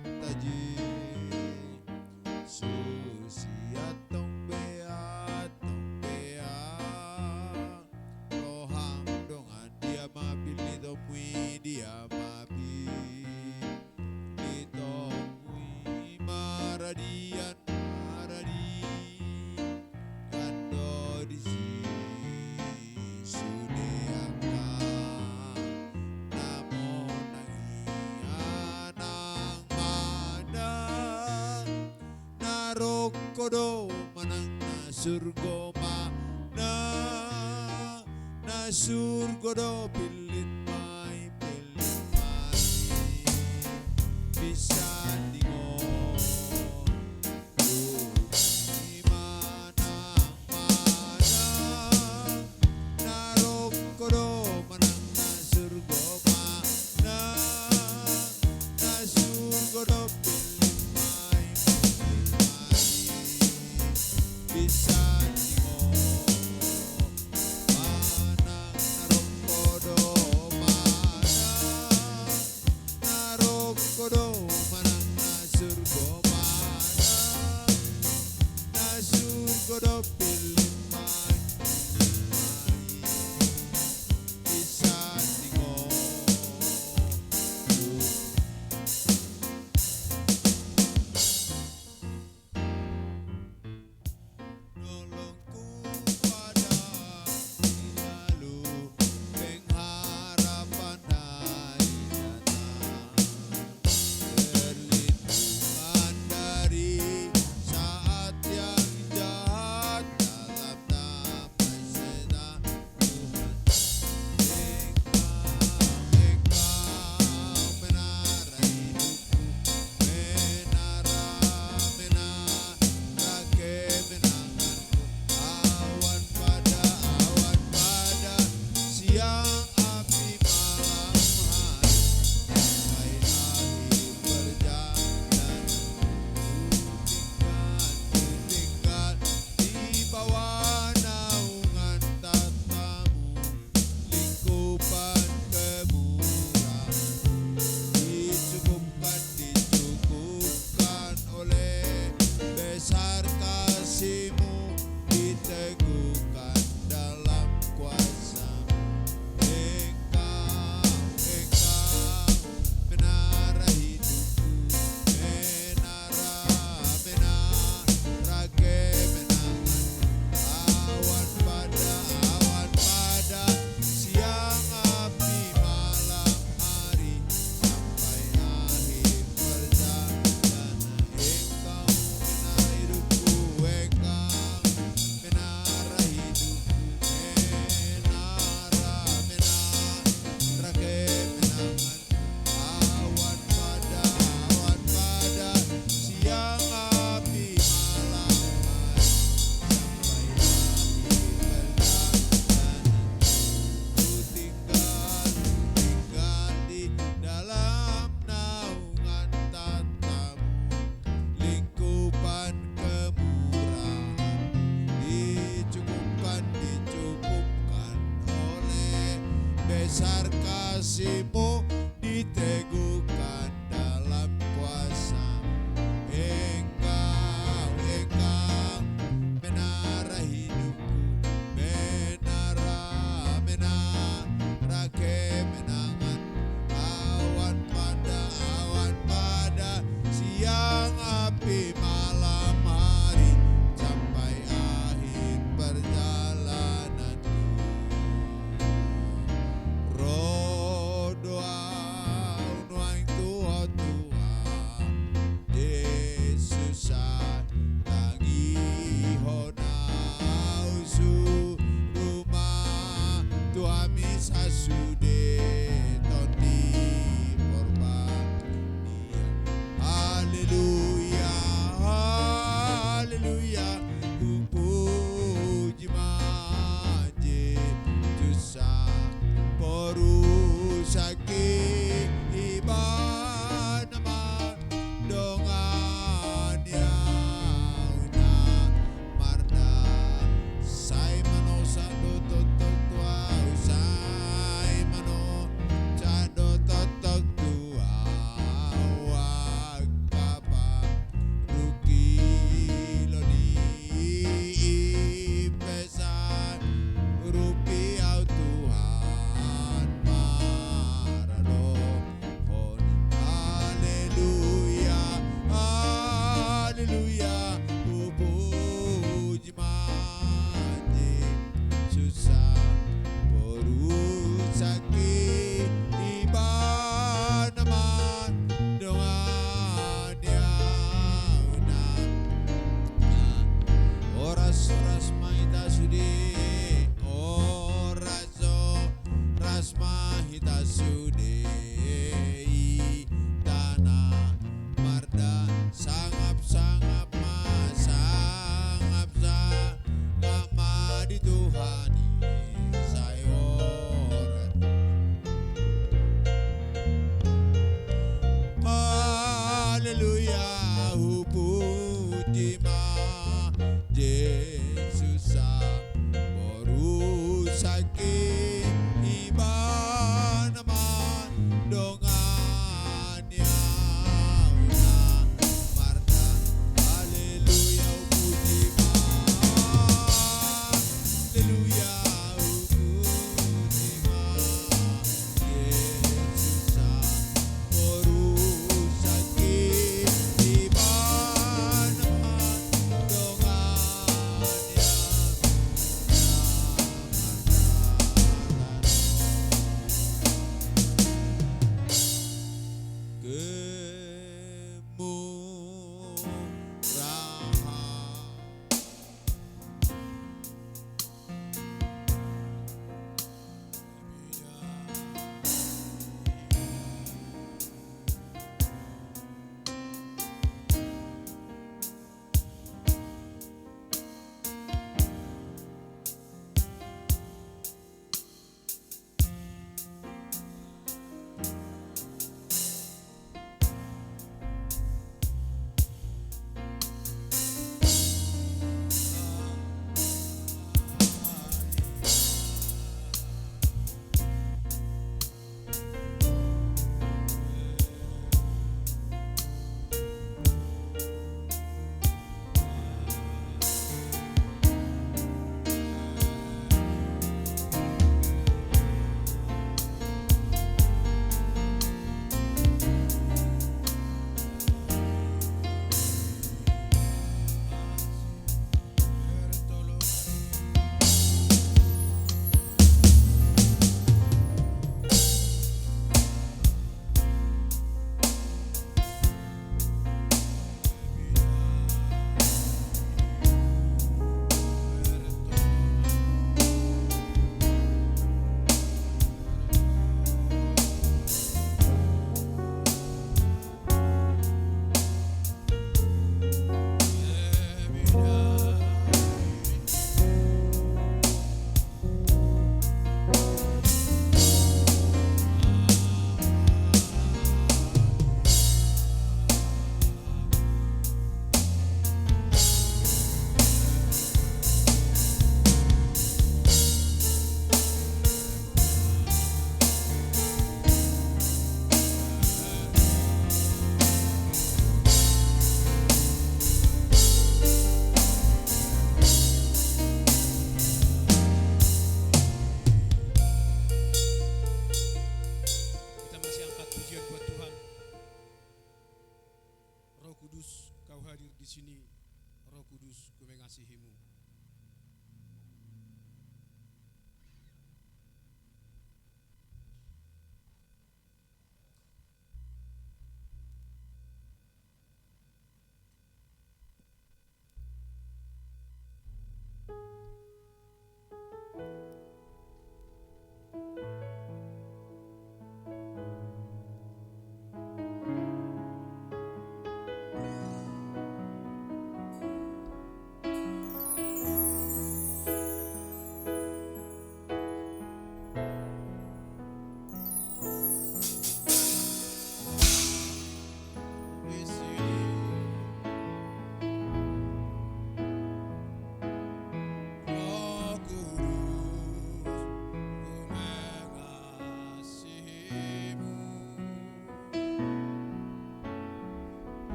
taji susia tong bea roham dongan dia mabil ni tomui dia mabil ni tomui maradian maradi kando di sini sudeaka namo nangianang mana narokodo manang na surgo mana na surgo do pilit mai bisa dingon manang manang narokodo manang na surgo mana na surgo do pilit mai bisa besar kasih-Mu diteguhkan dalam kuasa. Engkau menara hidupku, menara kemenangan. Awan pada siang, api malam hari, sampai akhir perjalananku. Roh doa unuang Tuhan Yesus tangi honau su rumah Tuhan misa sude toti porban. Haleluya, kemurahan.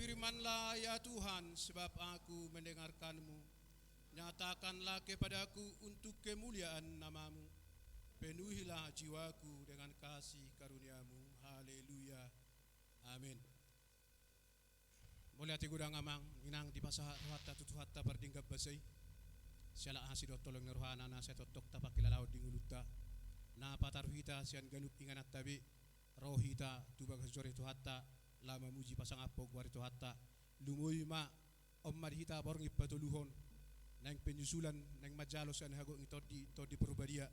Berfirmanlah ya Tuhan, sebab aku mendengarkan-Mu. Nyatakanlah kepadaku untuk kemuliaan nama-Mu. Penuhilah jiwaku dengan kasih karunia-Mu. Haleluya. Amin. Mulai hati gudang amang, inang di pasahat hatta tutu hatta pardinggap basay. Siala asi do tolong nerohana na sa totok tapakilalaw dinguluta. Na patarhita sian ganup inganat tabi. Rohita tubag hasjore tu hatta. Lama muji pasang apog wari tu hatta. Lumoy ma ommadhita borong ipatuluhon. Nang penyusulan nang majalos sian hago ngitodi todi perubadia.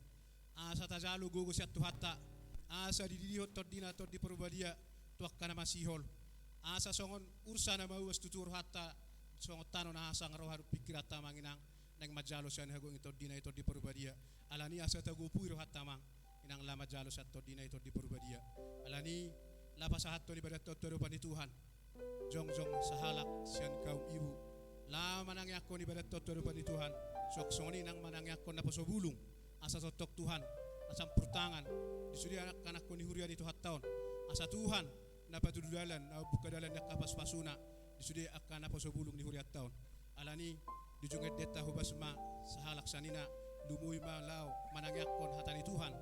Asa tajalo gogo siat tu hatta. Asa didihot todina todi perubadia. Tuak kana masihol. Asa songon ursana mau tutur hatta songon tano na asang roharu pikirata manginang nang majalos sian hago ngitodina ito di perubadia. Alani asa tagupuiro hatta mang inang lama jalos at todina ito di perubadia. Alani lapas hatto ni badat totoro pani Tuhan. Jongjong sahalak sian kaum ibu. Lama nang yakko ni badat totoro pani Tuhan. Sok-soni nang manang yakko na pasobulong. Asa totok Tuhan. Asam purtangan. Disudi anak-anak ko ni hurian itu hattaon. Asa Tuhan na patududalan na bukadalan na kapas-pasuna. Disudi akan na pasobulong ni huriat taon. Alani dijunget deta hubasma sahalak sanina lumuy malaw manang yakon hatani Tuhan.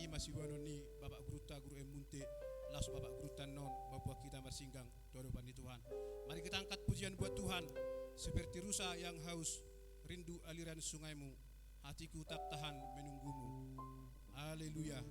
Ima siwanon ni Bapak Guruta Guru Emunte. Las Bapak Gurutan non babuah kita bersinggang dorupan di Tuhan. Mari kita angkat pujian buat Tuhan seperti rusa yang haus rindu aliran sungaimu, hatiku tak tahan menunggumu. Haleluya.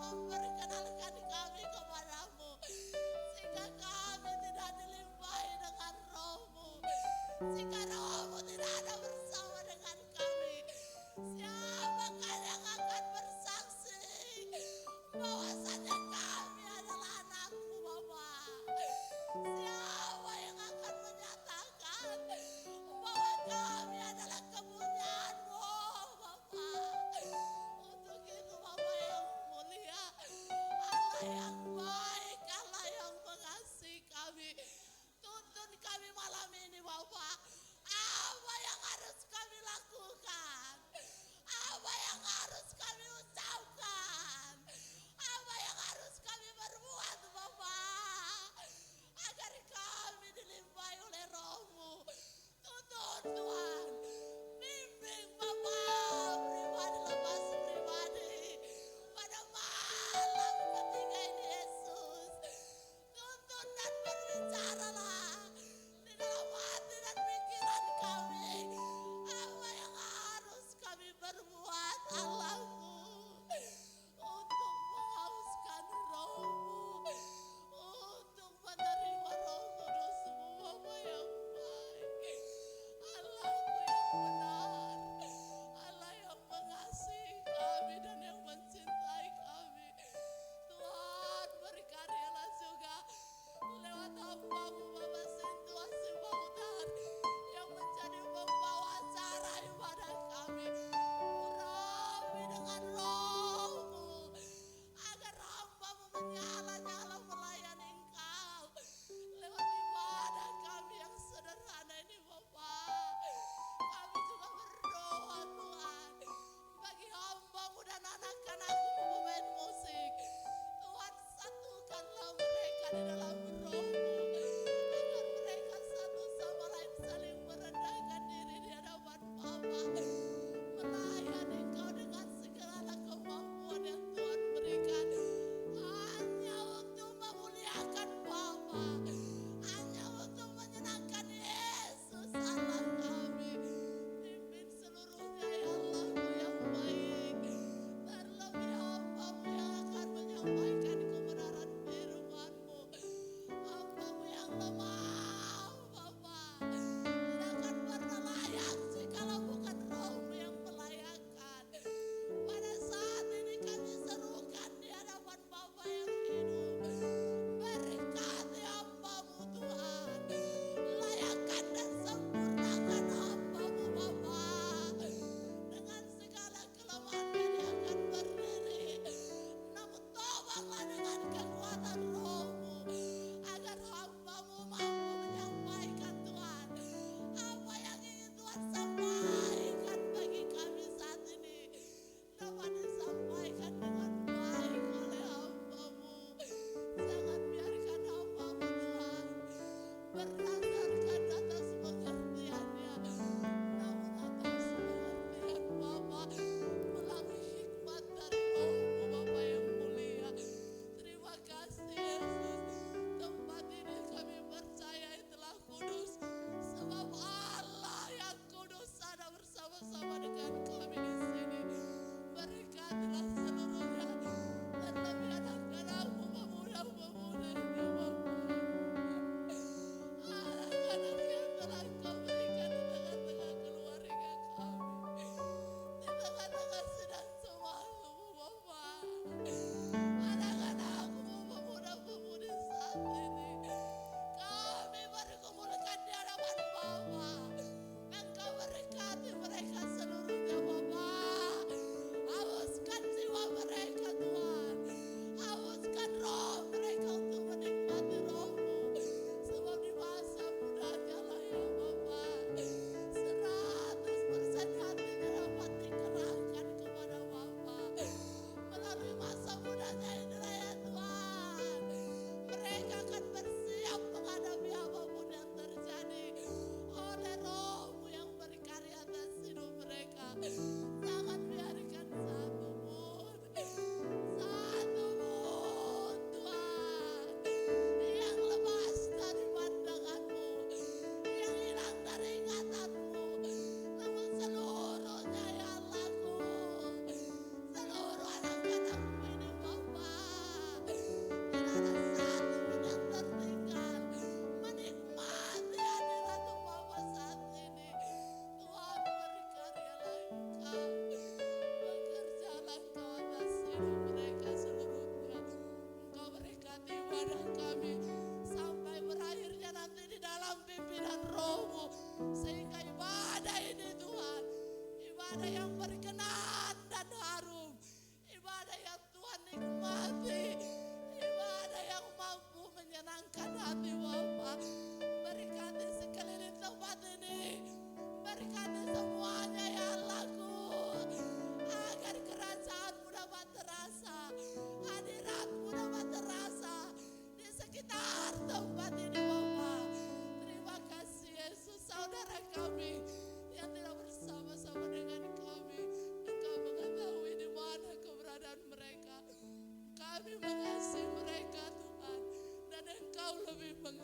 memperkenalkan kami kepadamu, sehingga kami tidak dilimpahi dengan roh-Mu. Jika roh-Mu tidak ada bersama dengan kami, siapakah yang akan bersaksi bahwasanya kami adalah anak-Mu, Bapa? Siapa yang akan menyatakan bahwa kami adalah kepunyaan-Mu, Bapa? Untuk itu, Bapa yang mulia, Allah yang baik, Allah yang mengasihi kami, tuntun kami malam ini, Bapa. Apa yang harus kami lakukan? Apa yang harus kami ucapkan? Apa yang harus kami berbuat, Bapa? Agar kami dilimpahi oleh roh-Mu. Tuntun Tuhan, bimbing Bapa pribadi lepas pribadi pada malam ketiga ini, Yesus. Tuntun dan berbicaralah di dalam hati dan pikiran kami. Apa yang harus kami berbuat, Allahku, untuk menghauskan roh-Mu, untuk menerima Roh Kudus-Mu, Bapa yang baik. Allahku yang benar, Allah yang mengasihi kami dan yang mencintai kami. Tuhan, berkaryalah juga lewat hamba-Mu, Bapa Situasi Bautar, yang menjadi pembawa acara ibadah kami. Urapi dengan roh-Mu, agar hamba-Mu menyala-nyala melayani Engkau lewat ibadah kami yang sederhana ini, Bapa. Kami juga berdoa, Tuhan, bagi hamba-Mu dan anak-anak-Mu pemain musik. Tuhan, satukanlah mereka di dalam roh-Mu, agar mereka satu sama lain saling merendahkan diri di hadapan Bapa, melayani Engkau dengan segala kemampuan yang Tuhan berikan, hanya untuk memuliakan Bapa, hanya untuk menyenangkan Yesus Allah kami. Pimpin seluruhnya, ya Allah-Mu yang baik. Terlebih hamba-Mu yang akan menyampaikan kebenaran firman-Mu.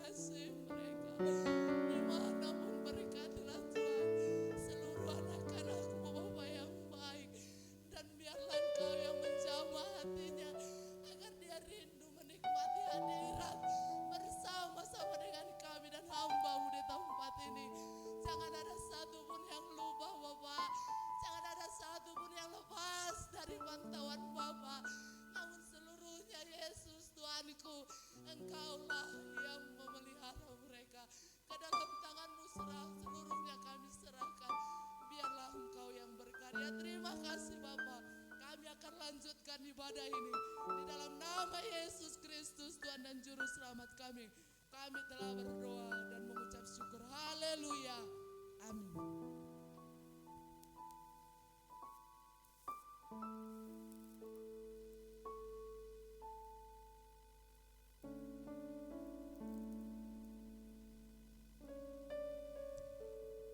kasih mereka dimanapun mereka adalah Tuhan. Seluruh anak-anak-Mu Bapa yang baik, dan biarlah Engkau yang menjamah hatinya agar dia rindu menikmati hadirat bersama-sama dengan kami dan hamba-Mu di tempat ini. Jangan ada satupun yang lupa Bapa, jangan ada satupun yang lepas dari pantauan Bapa. Namun seluruhnya Yesus Tuhanku, Engkaulah yang memelihara mereka. Ke dalam tangan-Mu seluruhnya kami serahkan. Biarlah Engkau yang berkarya. Terima kasih Bapa. Kami akan lanjutkan ibadah ini di dalam nama Yesus Kristus, Tuhan dan Juru Selamat kami. Kami telah berdoa dan mengucap syukur. Haleluya. Amin.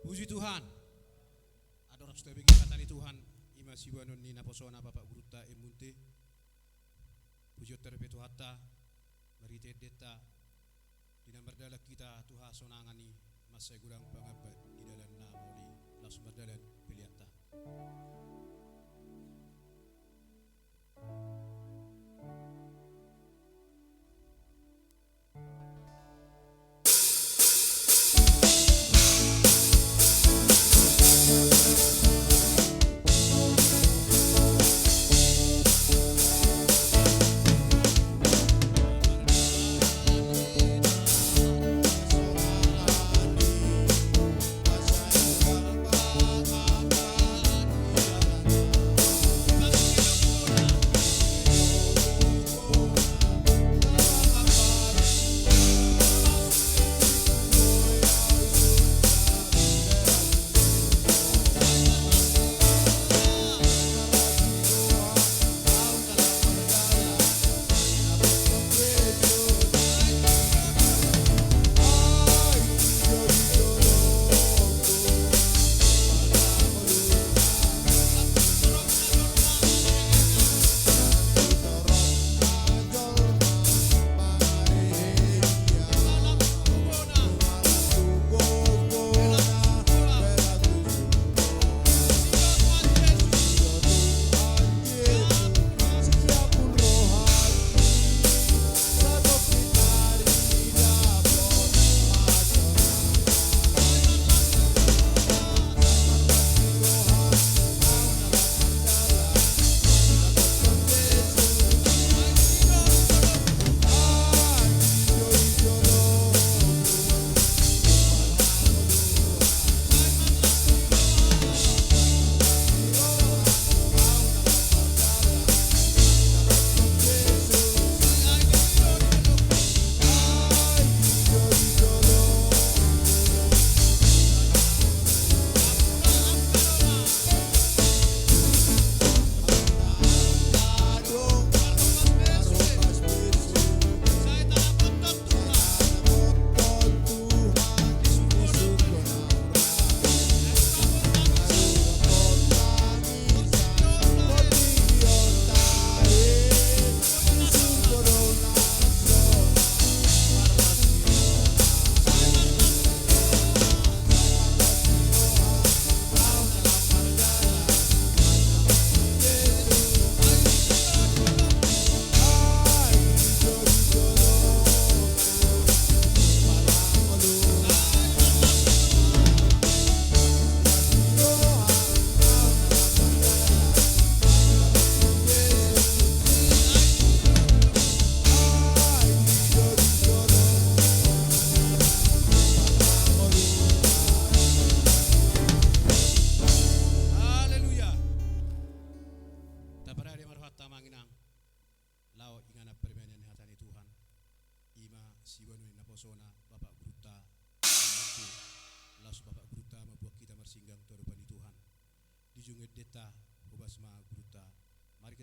Puji Tuhan. Adorak sudah bagi katani Tuhan. Ima siwanon ni naposona Bapak Guruta emunte. Puji terpetu hatta. Marite deta. Dina berdala kita Tuhan sonangani. Masa gurang pangabat di dalam nama oli. Langsung berdalan pilihan.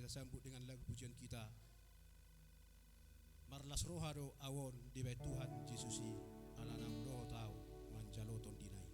kita sambut dengan lagu pujian kita. Marlas rohado awon di bait Tuhan Yesusi alanang doh tau manjaloton dinai.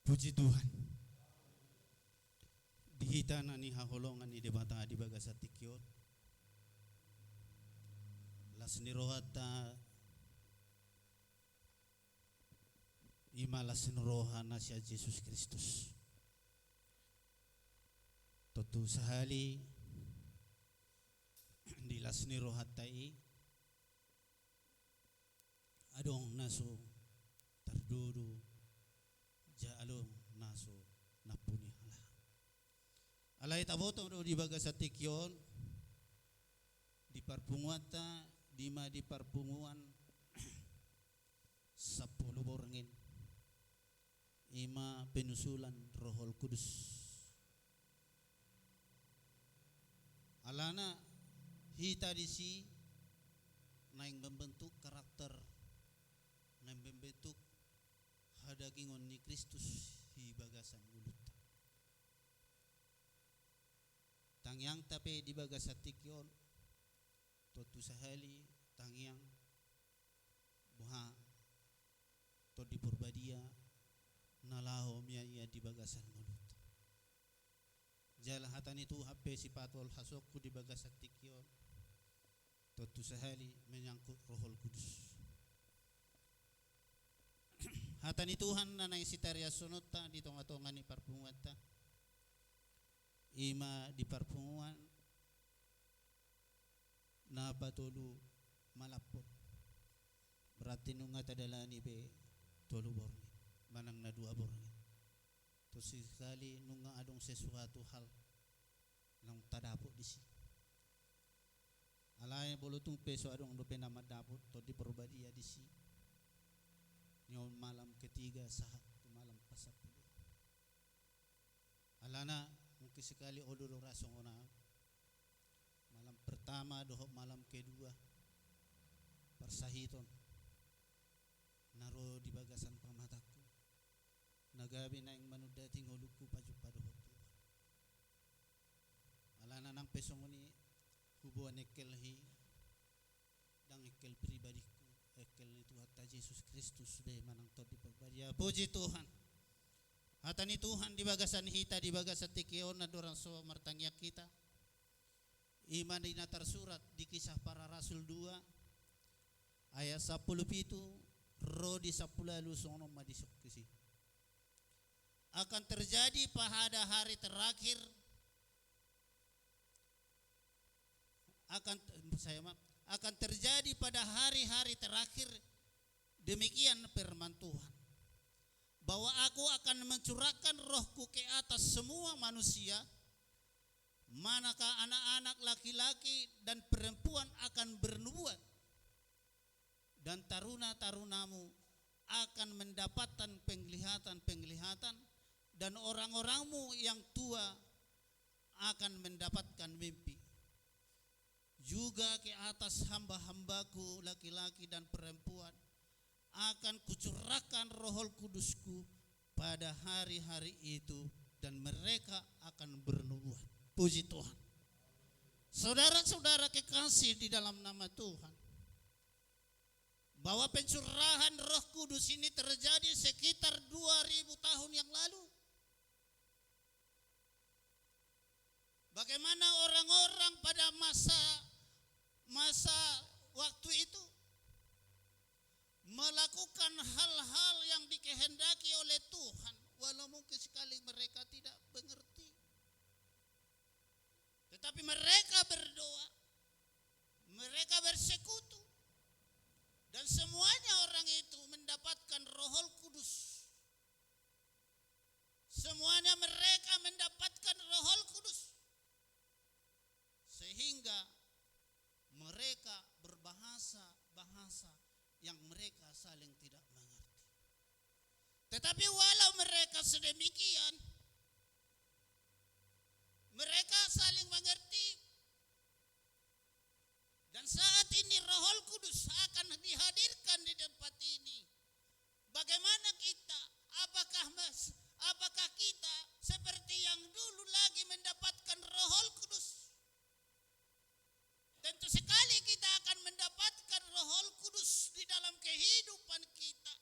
Puji Tuhan. Dihitana ni haholongan ni debata di bagas atikyot. Las ni rohata imalas ni rohana siya Jesus Kristus. Totu sahali di las ni rohatai adong naso tardudu jaalong naso napuni hala. Alay taboto do di bagas atikyon di parpunguata di ma di parpunguan 10 borngin ima penusulan Rohol Kudus. Alana hita di si naing membentuk karakter, naing membentuk hadagingon ni Kristus hi bagasan gulut. Tangyang tape di bagas atikyon totu sahali tangyang buha to di purbadia nalaho miya di bagasan gulut. Jala hatan itu hape si patol hasokku di bagas atikyon totu sahali menyangkut Rohol Kudus. Hatan Tuhan na nang sitaria sunota di tonga-tonga ni parpunguata ima di parpunguan na patulu malapot berarti nunga tadalani be tolu borngin manang na 2 borngin. Terus sekali nunga adong sesuatu hal nang tadapot di si. Alay bolutung peso adong do penama dapot to di perbadia di si. Nyon malam ketiga sahat tu malam pasapul. Alana mungkin sekali odol rasong ona. Malam pertama dohop malam kedua persahiton naro di bagasan pamataku. Nagabi na ing manudating huluku pajupadohop Tuhan. Alana nang pesong ni hubuan ekelhi dang ekel pribadiku ekel itu hatta Jesus Kristus be manang to di pagbadia. Puji Tuhan. Hata ni Tuhan di bagasan hita di bagasan tikion na dorang so martangya kita. Iman di natar surat di kisah para rasul 2 ayat 10 pitu ro di 10 sono madisok kisi. Akan terjadi pada hari terakhir akan terjadi pada hari-hari terakhir demikian firman Tuhan bahwa aku akan mencurahkan rohku ke atas semua manusia, manakah anak-anak laki-laki dan perempuan akan bernubuat dan taruna-tarunamu akan mendapatkan penglihatan-penglihatan dan orang-orangmu yang tua akan mendapatkan mimpi. Juga ke atas hamba-hambaku laki-laki dan perempuan akan kucurahkan Rohol Kudusku pada hari-hari itu dan mereka akan bernubuat. Puji Tuhan. Saudara-saudara kekasih di dalam nama Tuhan, bahwa pencurahan Roh Kudus ini terjadi sekitar 2000 tahun yang lalu. Bagaimana orang-orang pada masa waktu itu melakukan hal-hal yang dikehendaki oleh Tuhan, walau mungkin sekali mereka tidak mengerti. Tetapi mereka berdoa, mereka bersekutu, dan semuanya orang itu mendapatkan Rohol Kudus. Semuanya mereka mendapatkan Rohol Kudus. Sehingga mereka berbahasa-bahasa yang mereka saling tidak mengerti. Tetapi walau mereka sedemikian, mereka saling mengerti. Dan saat ini Rohol Kudus akan dihadirkan di tempat ini. Bagaimana kita? Apakah kita seperti yang dulu lagi mendapatkan Rohol Kudus? Tentu sekali kita akan mendapatkan Rohol Kudus di dalam kehidupan kita.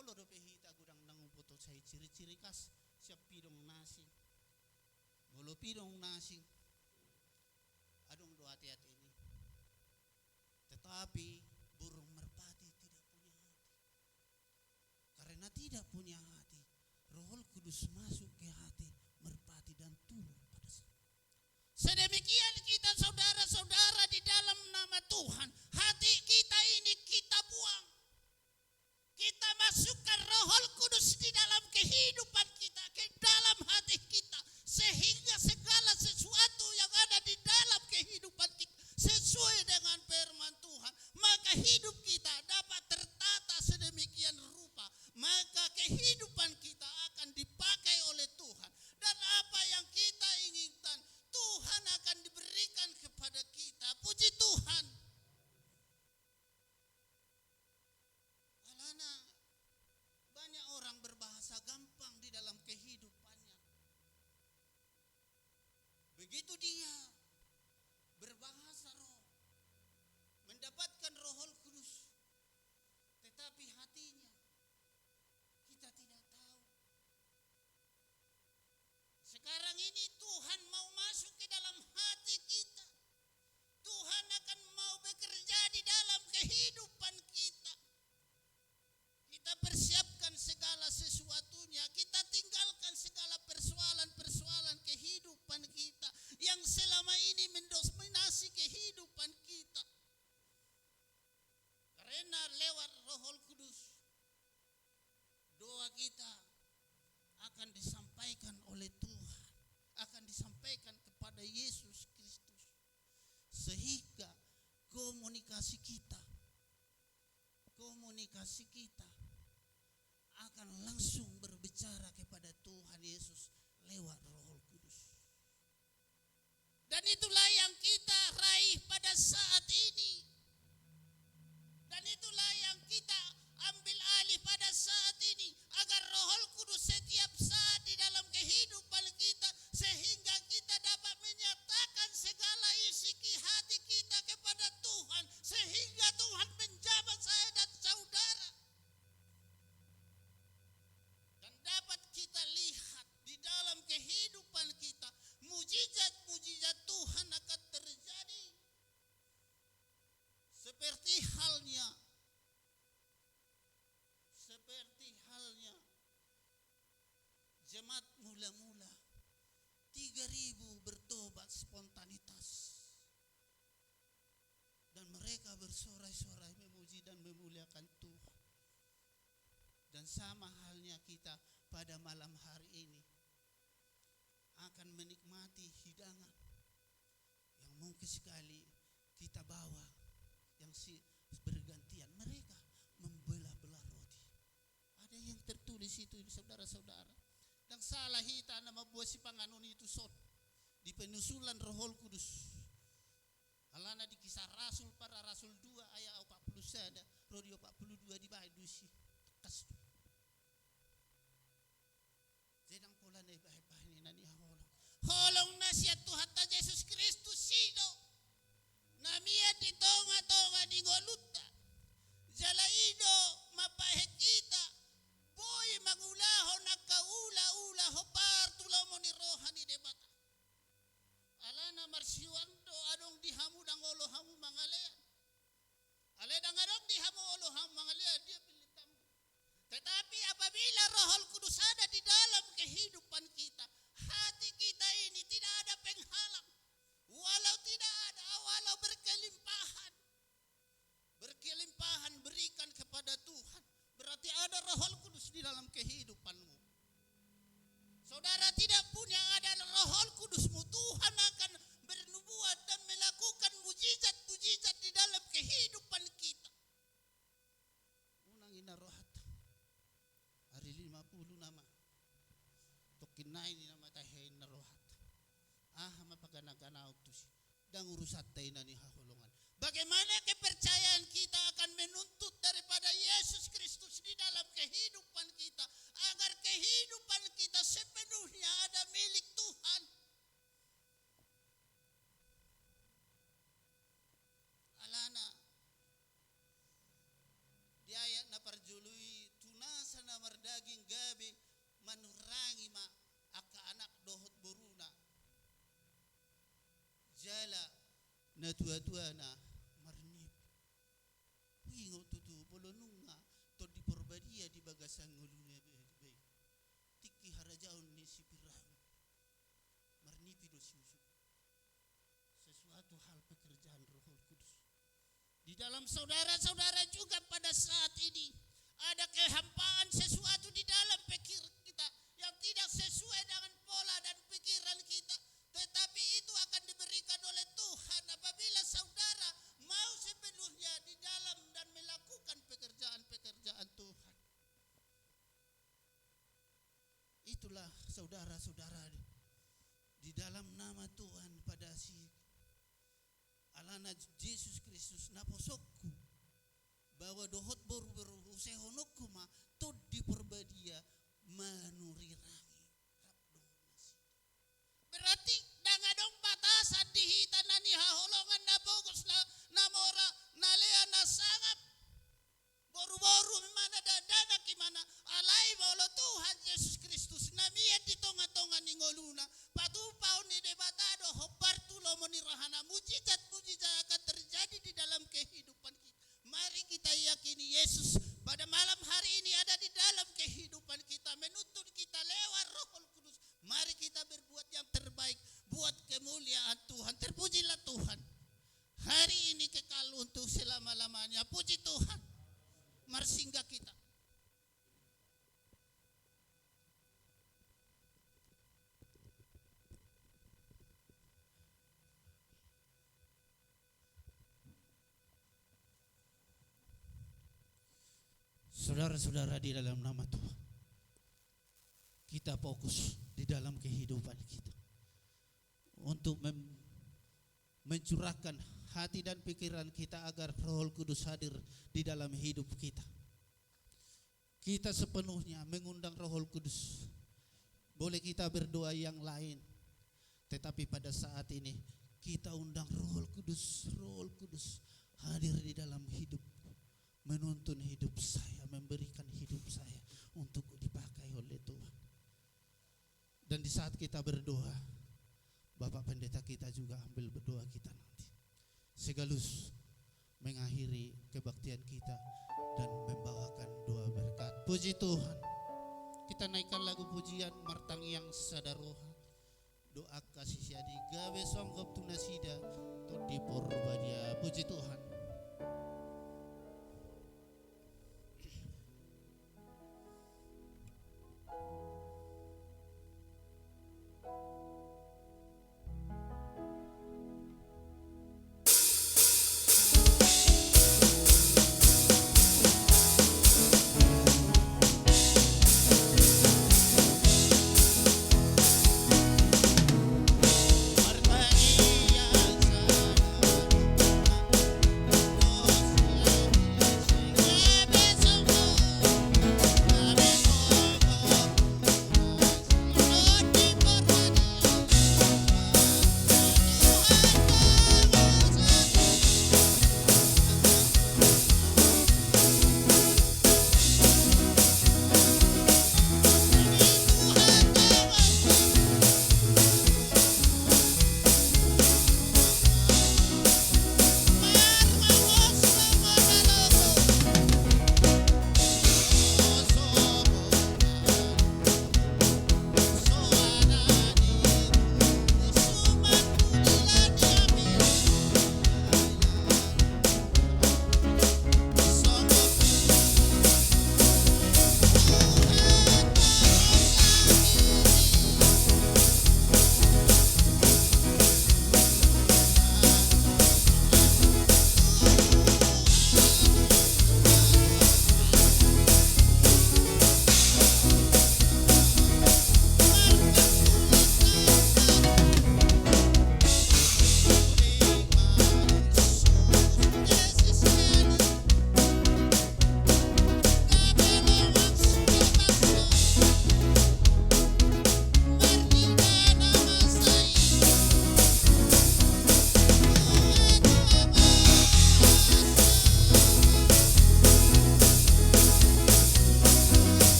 holo do pehita gudang nangumputo say ciri-ciri kas siap pidong nasi. Bolo pidong nasi. Adong do hati-hati ini. Tetapi burung merpati tidak punya hati. Karena tidak punya hati, Roh Kudus masuk ke hati merpati dan turun pada sana. Sedemikian kita saudara-saudara di dalam nama Tuhan, hati kita ini kita buang. Kita masukkan Roh Kudus di dalam kehidupan kita, ke dalam hati kita, sehingga segala sesuatu yang ada di dalam kehidupan kita sesuai dengan firman Tuhan, maka hidup kita dapat tertata sedemikian rupa, maka kehidupan kita akan dipakai oleh Tuhan, dan apa yang kita inginkan Tuhan akan diberikan kepada kita. Puji Tuhan. Alana banyak orang berbahasa gampang di dalam kehidupannya. Begitu dia berbahasa roh, mendapatkan Roh Kudus, tetapi hatinya kita tidak tahu. Sekarang ini Tuhan mau masuk ke dalam hati kita. Tuhan akan mau bekerja di dalam kehidupan kita. Kita persiapkan segala sesuatunya. Kita tinggalkan segala persoalan-persoalan kehidupan kita yang selama ini mendominasi kehidupan kita. Karena lewat Roh Kudus, doa kita akan disampaikan oleh Tuhan, akan disampaikan kepada Yesus Kristus, sehingga komunikasi kita akan langsung berbicara kepada Tuhan Yesus lewat Roh Kudus. Dan itulah yang kita raih pada saat ini. Dan itulah yang kita ambil alih pada saat ini, agar Roh Kudus setiap saat di dalam kehidupan kita, sehingga kita dapat menyatakan segala isi hati kita kepada Tuhan, sehingga Tuhan menjamah saya dan saudara. Dan dapat kita lihat di dalam kehidupan kita, mujizat-mujizat Tuhan akan terjadi. Seperti halnya jemaat mula-mula 3.000 bertobat spontanitas, dan mereka bersorai-sorai memuji dan memuliakan Tuhan. Dan sama halnya kita pada malam hari ini akan menikmati hidangan yang mungkin sekali kita bawa, yang bergantian. Mereka membelah-belah roti. Ada yang tertulis itu, saudara-saudara. Dan salah hita na mabuhay si Panganon itu son di penusulan Roh Kudus. Alana di kisah Rasul para Rasul 2 ayat 40 sada, Rodio 42 di bahay dusi. Kas. Sedang pula na ibahay-bahay ni nani holong. Holong na siya Tuhan ta Jesus Kristus sino. Namia di tonga-tonga di ngoluta. Jalaido mapahit kita. Boy mangulaho nakaula-ula hopar tulamo ni rohani debata. Alana marsiwando adong dihamu dangolo hamu mangalean. Ale dangadong dihamu olo hamu mangalean dia pilitamu. Tetapi apabila Roh Kudus ada di dalam kehidupan kita, hati kita ini tidak ada penghalang. Walau berkelimpahan berikan kepada Tuhan. Berarti ada Roh Kudus di dalam kehidupanmu. Saudara tidak punya ada Roh Kudusmu, Tuhan akan bernubuat dan melakukan mujizat-mujizat di dalam kehidupan kita. Unang inarohat. Hari 50 nama. Tokinay ni nama tahay narohat. Mapagana-gana utus. Dan urusat tayo na ni hahulungan. Bagaimana kepercayaan kita akan menuntut daripada Yesus Kristus di dalam kehidupan kita, agar kehidupan kita sepenuhnya ada milik Tuhan. Alana di ayat na parjului tunasan mamar daging gabe manurangi ma aka anak dohot boruna jala na tua-tua na marnip wingo tutu polonunga to di porbadia di bagasang ngulune be tiki harajaun ni sipirang marnipi do siusu sesuatu hal pekerjaan Roh Kudus di dalam saudara-saudara juga pada saat ini ada kehampaan sesuatu di dalam pikir kita yang tidak sesuai dengan pola dan pikiran kita, tetapi itu akan diberikan oleh Tuhan apabila saudara mau sepenuhnya di dalam dan melakukan pekerjaan-pekerjaan Tuhan. Itulah saudara-saudara di dalam nama Tuhan pada si alana Yesus Kristus naposokku bahwa dohot boru usehonokku ma to di perbadia manurirangi berarti dangadong batasan dihitan na ni haholongan na bogos na namora nalea na sangap boru-boru mana dadana kimana alai bolo Tuhan Yesus Kristus namia di tonga-tonga ni ngoluna patupaw ni debatado hopartulo monirahana mujizat akan terjadi di dalam kehidupan kita. Mari kita yakini Yesus pada malam hari ini ada di dalam kehidupan kita, menuntun kita lewat Roh Kudus. Mari kita berbuat yang terbaik buat kemuliaan Tuhan. Terpujilah Tuhan. Hari ini kekal untuk selama-lamanya. Puji Tuhan. Mari singgah kita. Saudara-saudara di dalam nama Tuhan, kita fokus di dalam kehidupan kita untuk mencurahkan hati dan pikiran kita agar Roh Kudus hadir di dalam hidup kita. Kita sepenuhnya mengundang Roh Kudus. Boleh kita berdoa yang lain, tetapi pada saat ini kita undang Roh Kudus hadir di dalam hidup, menuntun hidup saya, memberikan hidup saya untuk dipakai oleh Tuhan. Dan di saat kita berdoa, Bapak Pendeta kita juga ambil berdoa kita nanti, sekaligus mengakhiri kebaktian kita dan membawakan doa berkat. Puji Tuhan. Kita naikkan lagu pujian Martang yang Sadaroha. Doa kasih siadi gawe songgop tunasida to diporbadia. Puji Tuhan.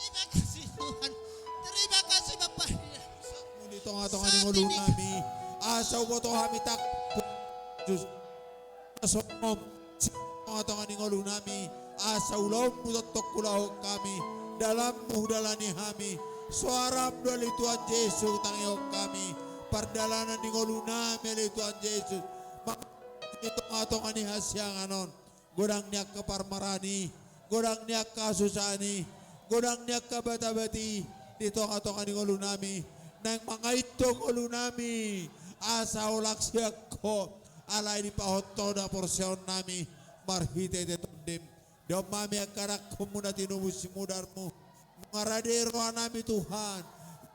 Terima kasih Tuhan. Terima kasih Bapak. Dito nga itong aning ulo nami. Asaw mo to kami tak. Diyos. Asom. Sito nga itong aning ulo nami. Asaw law mo tatok kulaw kami. Dalam muhdalani kami. Suarap dali Tuhan Yesus tangiyok kami. Pardalanan ng ulo nami li Tuhan Yesus. Ito nga itong aning hasyang anon. Gudang niya kaparmarani. Gudang niya kasusani. Gudang niya kabatabati. Dito nga itong aning ulo nami. Nang mga itong ulo nami. Asa ulak siya ko. Alay ni pahoto na porsyon nami. Marhite de tondim. Diyo mami ang karak ko muna tinubos si mudar mo. Mga radero nami Tuhan.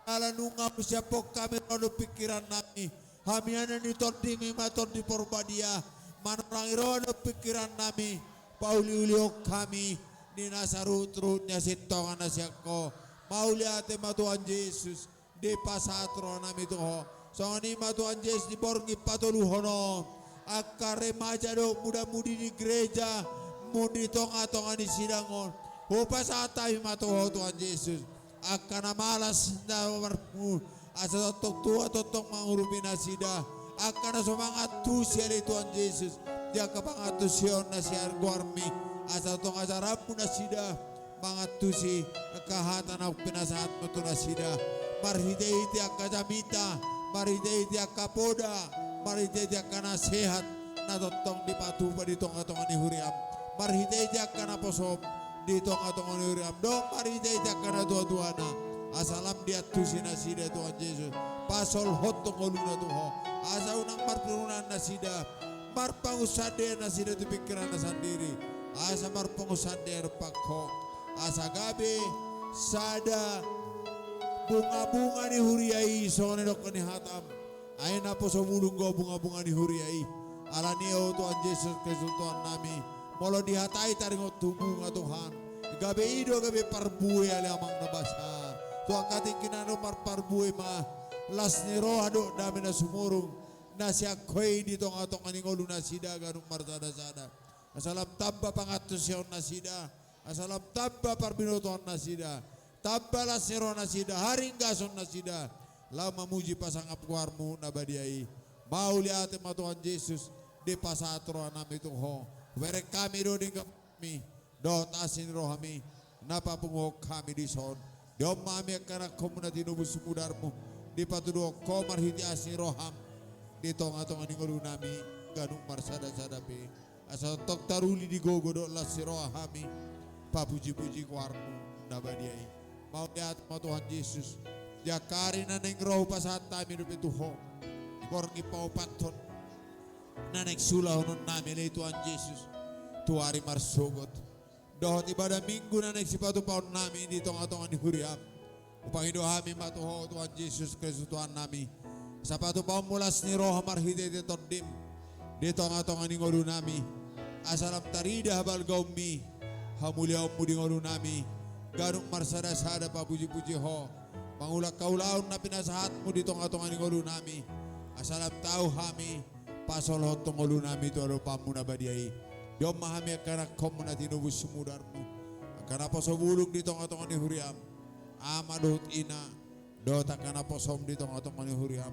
Alanunga mo siya po kami ano pikiran nami. Hamianan ni tondim imaton di porbadia. Manarang iro ano pikiran nami. Pauli-uliok kami. Ni nasa root niya sintongan na siya ko. Mauli ate matuan Jesus. Di pasatro nami tuho. So ni matuan Jesus di borngi patuluhono. Akare majado muda-mudi di gereja. Mudi tonga-tonga ni sidangon. Hupas atay matuho Tuhan Yesus. Akana malas na marmu. Asa totok totong mangurupi na sida. Akana sumangat tu siya ni Tuhan Yesus. Dia kapangatusyon na siya argwarmi. Asa tong asarapu na sida. Mangatusi kahatan ang pinasahat mo to na sida. Marhidei ti akadamita. Marhidei ti akapoda. Marhidei ti akanasehat. Na totong di patuba dito ang atong anihuriam. Marhidei ti akanaposom. Dito ang atong anihuriam. Dong marhidei ti akanatuatuana. Asalam di atusi na sida Tuhan Yesus. Pasol hotong ulo na tuho. Asa unang marpirunan na sida. Marpangusade na sida ti pikiran na sandiri. Asa marpangusade pakho. Asa gabi sada bunga-bunga ni huriai so nidok ni hatam. Ay na po sa mulunggo bunga-bunga ni huriai. Alaniyo Tuhan Yesus Kristus Tuhan nami. Molo dihatay taringot tumunga Tuhan. Gabi ido gabi parbuhay alamang nabasa. Tuhan kating kinano marparbuhay ma. Las ni rohado dami na sumurong. Na siya koy dito nga itong aningolo na sida ganong marsada-sada. Asalam tamba pangatusyon na sida. Asalam tamba parbinutuan na sida. Tamba lasero na sida. Haring gason na sida. Lama muji pasangap kuarmu na badiay. Mauli ate matuhan Jesus. Di pasatro nami tuho. Were kami do din kami. Dot asin roh kami. Napapungok kami di son. Diom mami akanak komuna tinubus mudarmu. Di patudo komar hiti asin roham. Dito nga itong aningolo nami. Ganong marsada-sada pe. Asa tok taruli di gogodo la siroa hami. Papuji-puji kuarmu nabadiay. Mau diat mo Tuhan Yesus. Jakari na neng roh pasat kami nupi tuho. Iborong ipaupaton. Na neng sulahonon namin ay Tuhan Yesus. Tuari marsugot. Dohot ibadah minggu na neng sipatu paon namin dito nga itong anihuriam. Upang ido kami matuho Tuhan Yesus Kristus Tuhan nami. Sa patupaw mulas ni roh marhide de tondim. Dito nga itong aningolo nami. Asalam tarida habal gaumi. Hamuliaw mo di ngolo nami. Ganong marsada-sada pa puji-puji ho. Mangulak kaulaon na pinasahat mo dito nga itong aningolo nami. Asalam tao kami. Pasolot tong ngolo nami ito pa mo na badiyay. Diyom mahami akanak kom mo na tinubos sumudar mo. Akana po sa bulog dito nga itong anihuriam. Amadot ina. Dota ka na po som dito nga itong manihuriam.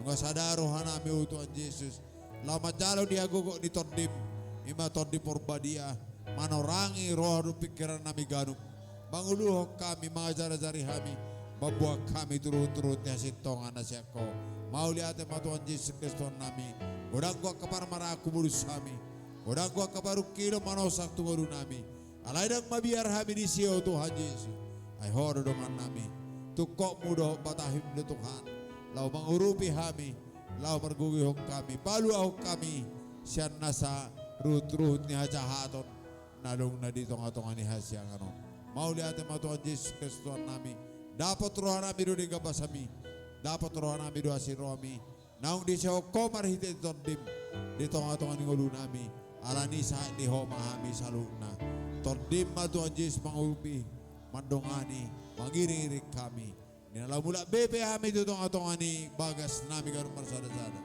Mga sadaro hanami o Tuhan Jesus. Lamat jalo di agogo ni tondim. Ima tondim porbadia. Manorangi roh pikiran nami ganong. Manguluhok kami mga jara-jari kami. Mabuang kami turut-turut niya sintongan na siya ko. Mauli ate matuan Jesus Kristus nami. Udang ko kaparmara kumulus kami. Udang ko kaparukilo manosak tumulu nami. Alaydang mabiar kami di siyo Tuhan Jesus. Ay horo dongan nami. Tukok mudo batahim ni Tuhan. Lau mangurupi kami. Lau margugihong kami. Paluahok kami. Siya nasa ruut-ruut ni hajahaton. Nalong na dito nga itong anihas siya ano. Mauli ate matuan Jesus Kristus nami. Dapat rohan nami do di gabasami. Dapat rohan nami do asin rohami. Naung di siya komar hiti tondim. Dito nga itong aningolo nami. Alani sa ni ho mahami sa luna. Tondim matuan Jesus mangurupi. Mandongani. Mangiring-iring kami. Ninalaw mula bebe kami dito nga itong ani bagas nami ganong marsada-sada.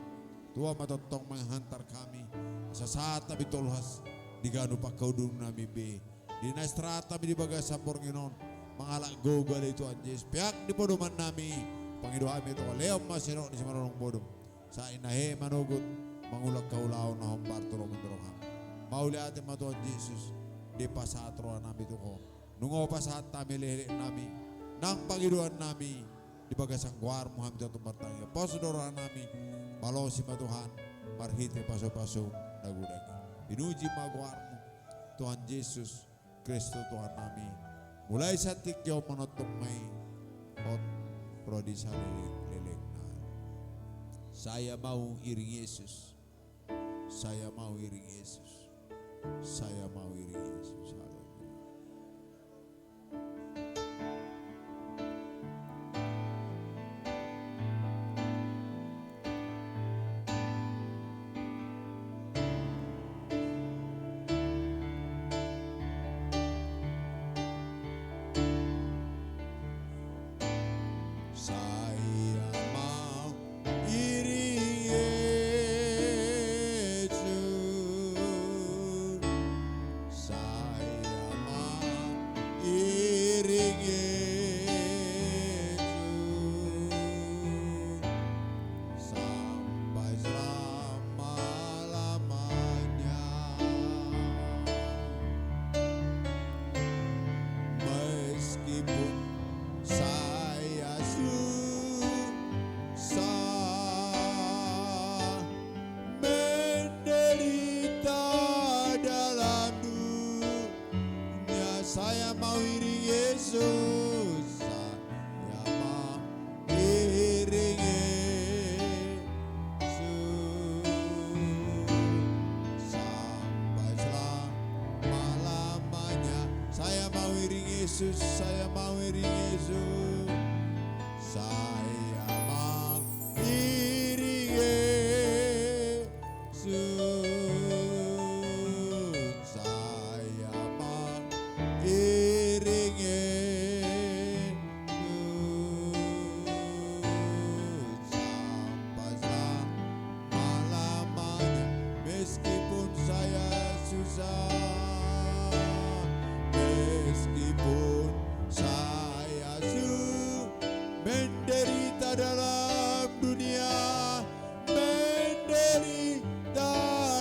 Tuwa matontong manghantar kami. Sa saat na bitolhas. Di gano pa kaudong nami be. Di na estrata mi di bagas sa Panginoon. Mangalak gogal itu Yesus. Pihak di podoman nami. Pangido kami itu leom masino di semarong bodom. Sa inahe manugut mangulag kaulaw na hombar turong menderong. Mauli ate matuan Yesus. Di pasatro nami itu ko. Nungo pasat nami lele nami. Nang pangiduan nami. Di bagasang guar Muhammad itu bertanya. Pasudora nami. Malo si matuhan. Marhite paso-paso dagudagi. Pinuji maguarmu Tuhan Yesus Kristus Tuhan nami. Mulai satik jauh menutup may ot prodi sa lilik na. Saya mau iring Yesus. Saya mau iring Yesus. Saya mau iring Yesus. Haleluya. Saya mau iring Yesus. Saya mau iring Yesus sampai selama-lamanya. Meskipun saya susah menderita dalam dunia, saya mau iring Yesus. Saya mau iring Yesus sampai selama-lamanya. Saya mau iring Yesus. Saya mau iring Yesus. Saya mau iring Yesus. Saya mau iring Yesus sampai selama-lamanya. Meskipun saya susah, meskipun saya menderita dalam dunia, menderita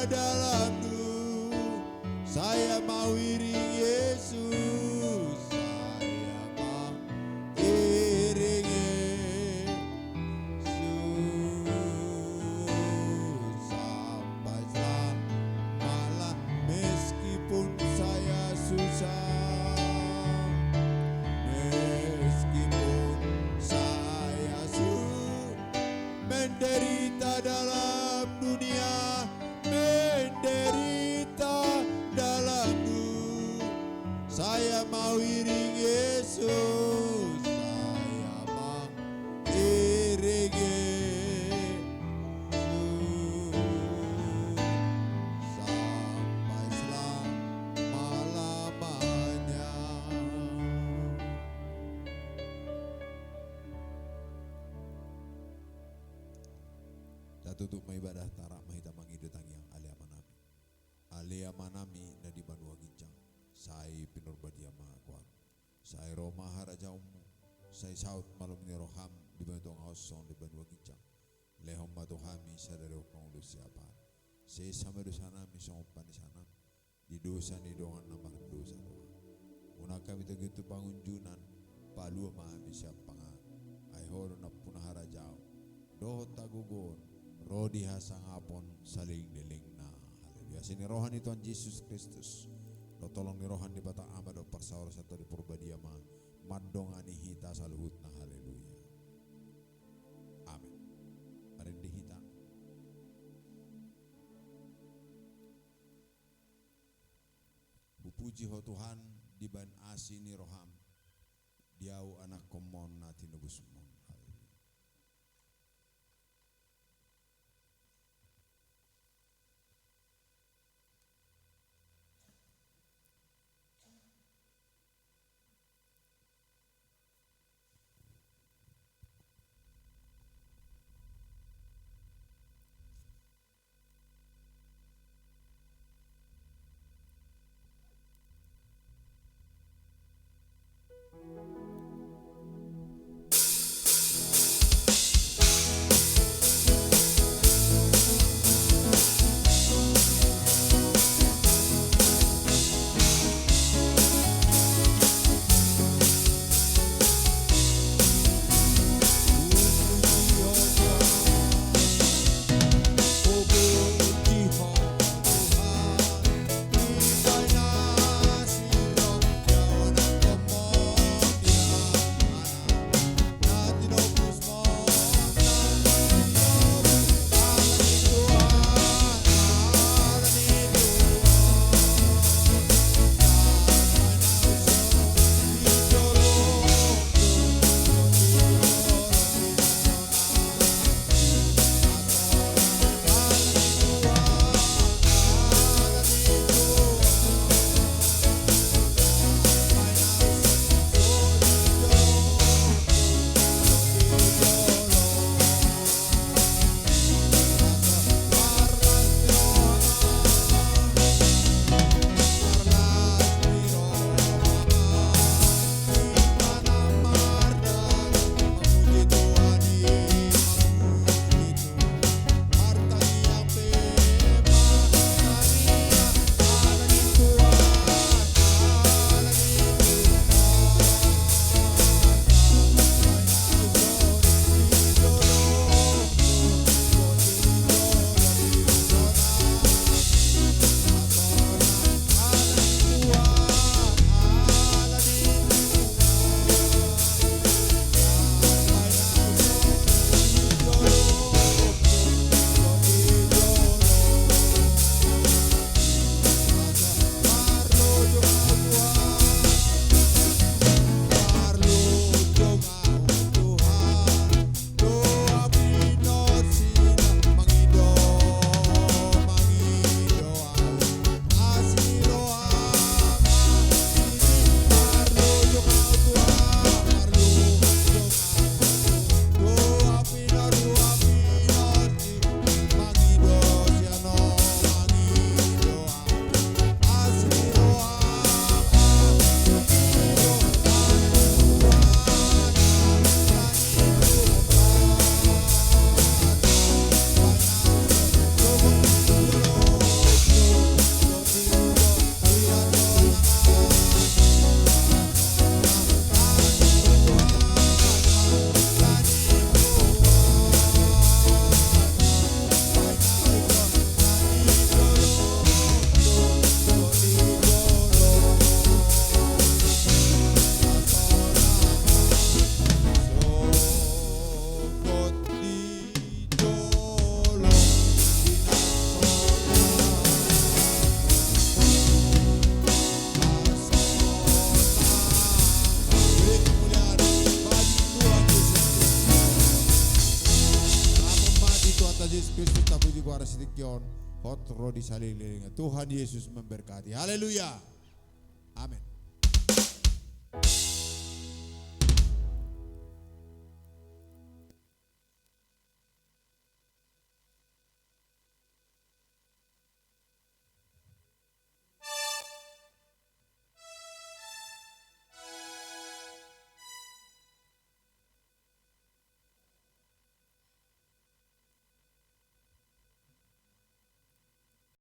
dalam dunia, saya mau iring Yesus. Saya mau iring Yesus sampai selama, meskipun saya susah, meskipun saya menderita dalam dunia, menderita dalam dunia, saya mau iring Yesus. Saya mau iring Yesus sampai selama-lamanya. Tutup maibadah tarak mahita mangidutang yang alia manami. Alia manami na di banua ginjang. Sai pinurbadia makuan. Sai Roma harajaumu. Sai saut malum ni roham di bantuang hosong di banua ginjang. Lehom matuhami sadari uknong lusiapan. Sai samedu sanami songpan di sanam. Di dosa ni dongan namar dosa doa. Una kami tegitu pangunjunan. Palua mahami siapangan. Ay horo na punah harajau. Doho tagugon. Rodi hasangapon saling niling na. Haleluya. Sini rohan Tuhan Yesus Kristus. Lo tolong ni rohan di batang ama do parsawar satu di purbadia ma. Mandong ani hita saluhut na. Haleluya. Amin. Arin di hita. Pupuji ho Tuhan di ban asi ni roham. Diau anak komon na tinubus mon. Hotro di salilingnya. Tuhan Yesus memberkati. Haleluya. Amin.